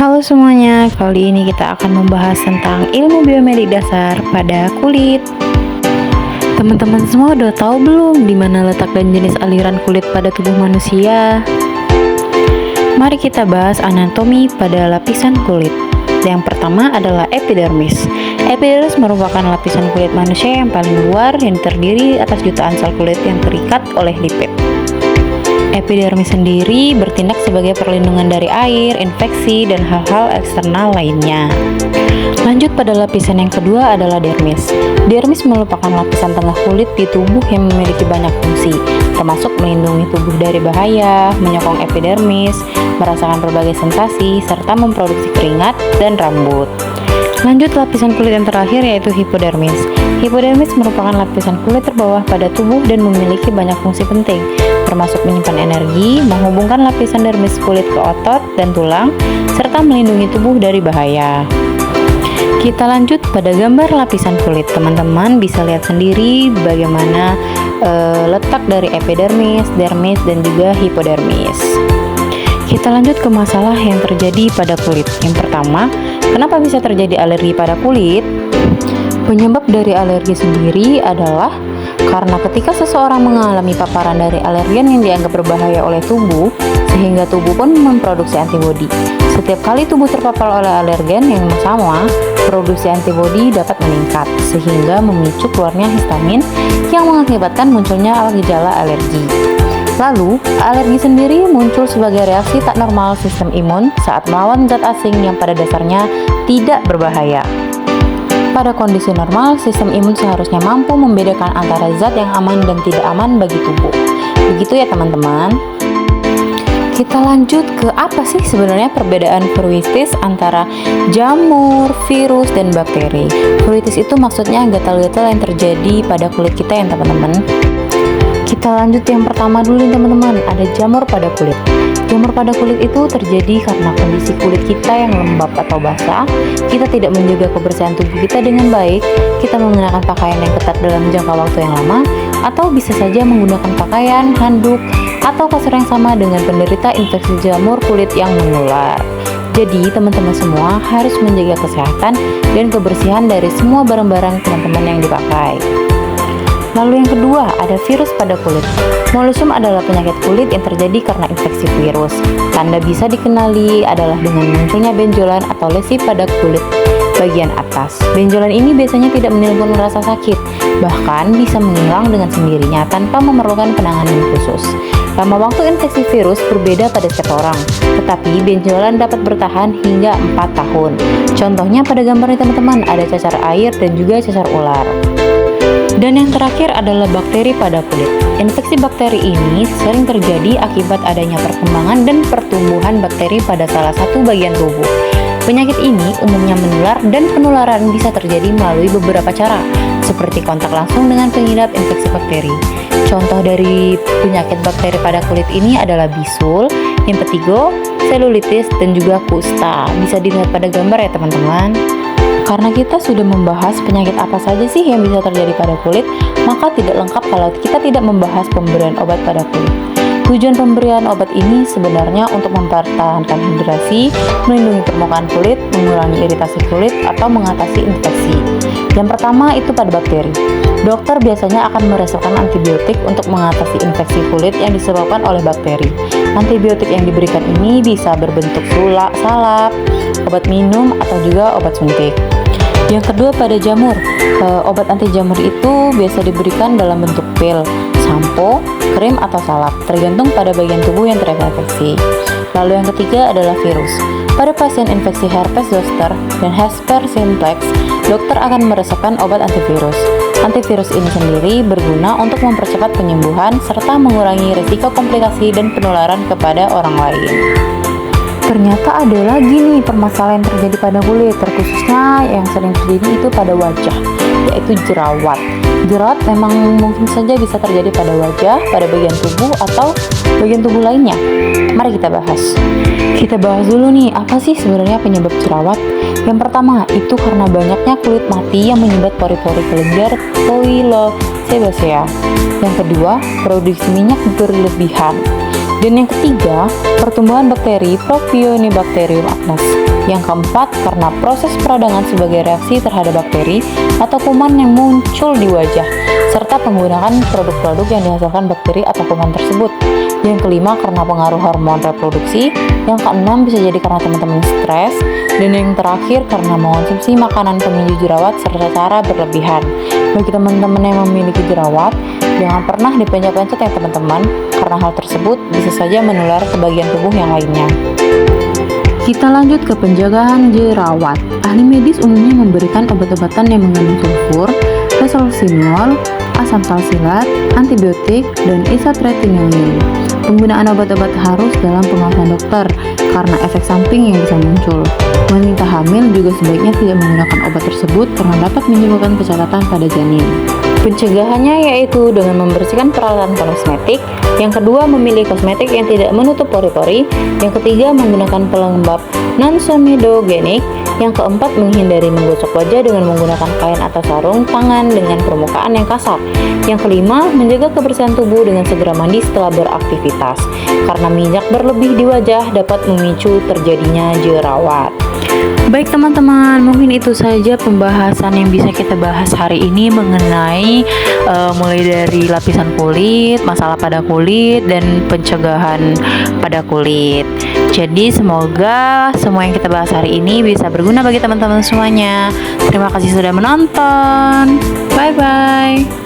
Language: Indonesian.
Halo semuanya, kali ini kita akan membahas tentang ilmu biomedik dasar pada kulit. Teman-teman semua udah tahu belum di mana letak dan jenis aliran kulit pada tubuh manusia? Mari kita bahas anatomi pada lapisan kulit. Yang pertama adalah epidermis. Epidermis merupakan lapisan kulit manusia yang paling luar yang terdiri atas jutaan sel kulit yang terikat oleh lipid. Epidermis sendiri bertindak sebagai perlindungan dari air, infeksi, dan hal-hal eksternal lainnya. Lanjut pada lapisan yang kedua adalah dermis. Dermis merupakan lapisan tengah kulit di tubuh yang memiliki banyak fungsi, termasuk melindungi tubuh dari bahaya, menyokong epidermis, merasakan berbagai sensasi, serta memproduksi keringat dan rambut. Lanjut lapisan kulit yang terakhir yaitu hipodermis. Hipodermis merupakan lapisan kulit terbawah pada tubuh dan memiliki banyak fungsi penting, termasuk menyimpan energi, menghubungkan lapisan dermis kulit ke otot dan tulang, serta melindungi tubuh dari bahaya. Kita lanjut pada gambar lapisan kulit. Teman-teman bisa lihat sendiri bagaimana letak dari epidermis, dermis, dan juga hipodermis. Kita lanjut ke masalah yang terjadi pada kulit. Yang pertama, kenapa bisa terjadi alergi pada kulit? Penyebab dari alergi sendiri adalah karena ketika seseorang mengalami paparan dari alergen yang dianggap berbahaya oleh tubuh, sehingga tubuh pun memproduksi antibodi. Setiap kali tubuh terpapar oleh alergen yang sama, produksi antibodi dapat meningkat, sehingga memicu keluarnya histamin yang mengakibatkan munculnya gejala alergi. Lalu, alergi sendiri muncul sebagai reaksi tak normal sistem imun saat melawan zat asing yang pada dasarnya tidak berbahaya. Pada kondisi normal, sistem imun seharusnya mampu membedakan antara zat yang aman dan tidak aman bagi tubuh. Begitu ya teman-teman. Kita lanjut ke apa sih sebenarnya perbedaan fruitis antara jamur, virus, dan bakteri. Fruitis itu maksudnya gatal-gatal yang terjadi pada kulit kita ya teman-teman. Kita lanjut yang pertama dulu teman-teman, ada jamur pada kulit. Jamur pada kulit itu terjadi karena kondisi kulit kita yang lembab atau basah, kita tidak menjaga kebersihan tubuh kita dengan baik, kita menggunakan pakaian yang ketat dalam jangka waktu yang lama, atau bisa saja menggunakan pakaian, handuk, atau kasur yang sama dengan penderita infeksi jamur kulit yang menular. Jadi teman-teman semua harus menjaga kesehatan dan kebersihan dari semua barang-barang teman-teman yang dipakai. Lalu yang kedua, ada virus pada kulit. Molluscum adalah penyakit kulit yang terjadi karena infeksi virus. Tanda bisa dikenali adalah dengan munculnya benjolan atau lesi pada kulit bagian atas. Benjolan ini biasanya tidak menimbulkan rasa sakit, bahkan bisa menghilang dengan sendirinya tanpa memerlukan penanganan khusus. Lama waktu infeksi virus berbeda pada setiap orang, tetapi benjolan dapat bertahan hingga 4 tahun. Contohnya pada gambarnya teman-teman, ada cacar air dan juga cacar ular. Dan yang terakhir adalah bakteri pada kulit. Infeksi bakteri ini sering terjadi akibat adanya perkembangan dan pertumbuhan bakteri pada salah satu bagian tubuh. Penyakit ini umumnya menular dan penularan bisa terjadi melalui beberapa cara, seperti kontak langsung dengan pengidap infeksi bakteri. Contoh dari penyakit bakteri pada kulit ini adalah bisul, impetigo, selulitis, dan juga kusta. Bisa dilihat pada gambar ya teman-teman. Karena kita sudah membahas penyakit apa saja sih yang bisa terjadi pada kulit, maka tidak lengkap kalau kita tidak membahas pemberian obat pada kulit. Tujuan pemberian obat ini sebenarnya untuk mempertahankan hidrasi, melindungi permukaan kulit, mengurangi iritasi kulit, atau mengatasi infeksi. Yang pertama itu pada bakteri. Dokter biasanya akan meresepkan antibiotik untuk mengatasi infeksi kulit yang disebabkan oleh bakteri. Antibiotik yang diberikan ini bisa berbentuk salep, obat minum, atau juga obat suntik. Yang kedua pada jamur. Obat anti jamur itu biasa diberikan dalam bentuk pil, sampo, krim, atau salep, tergantung pada bagian tubuh yang terinfeksi. Lalu yang ketiga adalah virus. Pada pasien infeksi herpes zoster dan Herpes simplex, dokter akan meresepkan obat antivirus. Antivirus ini sendiri berguna untuk mempercepat penyembuhan serta mengurangi risiko komplikasi dan penularan kepada orang lain. Ternyata ada lagi nih permasalahan yang terjadi pada kulit, terkhususnya yang sering terjadi itu pada wajah, yaitu jerawat. Jerawat memang mungkin saja bisa terjadi pada wajah, pada bagian tubuh, atau bagian tubuh lainnya. Mari kita bahas. Kita bahas dulu nih, apa sih sebenarnya penyebab jerawat? Yang pertama, itu karena banyaknya kulit mati yang menyumbat pori-pori kelenjar pilosebaceae. Yang kedua, produksi minyak berlebihan. Dan yang ketiga, pertumbuhan bakteri Propionibacterium acnes. Yang keempat, karena proses peradangan sebagai reaksi terhadap bakteri atau kuman yang muncul di wajah, serta penggunaan produk-produk yang dihasilkan bakteri atau kuman tersebut. Yang kelima, karena pengaruh hormon reproduksi. Yang keenam, bisa jadi karena teman-teman stres. Dan yang terakhir, karena mengonsumsi makanan pemicu jerawat secara berlebihan. Bagi teman-teman yang memiliki jerawat, jangan pernah dipencet-pencet ya teman-teman, karena hal tersebut bisa saja menular ke bagian tubuh yang lainnya. Kita lanjut ke pencegahan jerawat. Ahli medis umumnya memberikan obat-obatan yang mengandung sulfur, resorcinol, asam salsilat, antibiotik, dan isotretinoin. Penggunaan obat-obat harus dalam pengawasan dokter karena efek samping yang bisa muncul. Wanita hamil juga sebaiknya tidak menggunakan obat tersebut karena dapat menyebabkan kecacatan pada janin. Pencegahannya yaitu dengan membersihkan peralatan kosmetik. Yang kedua, memilih kosmetik yang tidak menutup pori-pori. Yang ketiga, menggunakan pelembab non-somedogenik. Yang keempat, menghindari menggosok wajah dengan menggunakan kain atau sarung tangan dengan permukaan yang kasar. Yang kelima, menjaga kebersihan tubuh dengan segera mandi setelah beraktivitas, karena minyak berlebih di wajah dapat memicu terjadinya jerawat. Baik teman-teman, mungkin itu saja pembahasan yang bisa kita bahas hari ini mengenai mulai dari lapisan kulit, masalah pada kulit, dan pencegahan pada kulit. Jadi semoga semua yang kita bahas hari ini bisa berguna bagi teman-teman semuanya. Terima kasih sudah menonton. Bye-bye.